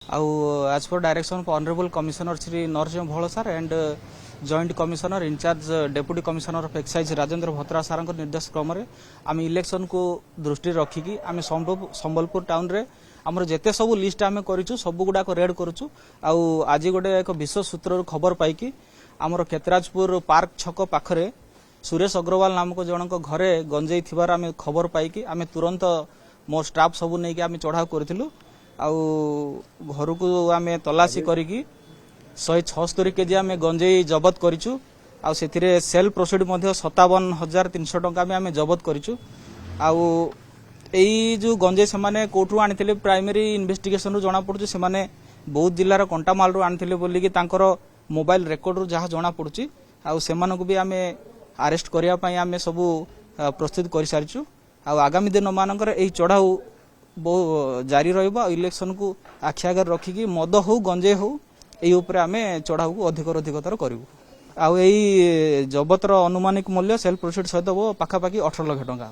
As per direction of Honorable Commissioner Sri Narsimha Bhol sir and Joint Commissioner in charge Deputy Commissioner of Excise Rajendra Bhatra sir निर्देश क्रम आम election को दृष्टि रखिकी आम Sambalpur town रे आमर जेते सब लिस्ट आम करूँ सब गुड़ाक रेड करूँ आज गोटे एक विश्व सूत्र खबर पाइकी आमर केतराजपुर पार्क छक पाखरे सुरेश अग्रवाल नामक जनक घरे गंजेई थिबार आम खबर पाइकी आम तुरंत मो स्टाफ सब नहीं आम चढ़ाऊ करूँ घर को आम तलाशी करिकी 176 केजी आम गंजेई जबत करूँ आ सेल प्रोसीड 57,300 टंका आम जबत करूँ जो गंजेई से कोर्टू आनी प्राइमरी इन्वेस्टिगेशन रु जना पड़ू से बौद्ध जिलार कंटामाल रु आनी बोलिकी मोबाइल रेकर्ड रु जहाँ जना पड़ू आउ भी आम अरेस्ट करने आम सब प्रस्तुत कर सारी आगामी दिन मानकर चढ़ाऊ बहु जारी रहा इलेक्शन को आखि आगे रखिकी मद हो गंजे हो ये आम चढ़ाऊ को अधिकतर करूँ आउ जबतर अनुमानिक मूल्य सेल प्रोसीड सहित पाखापाखि 18 लाख टंका।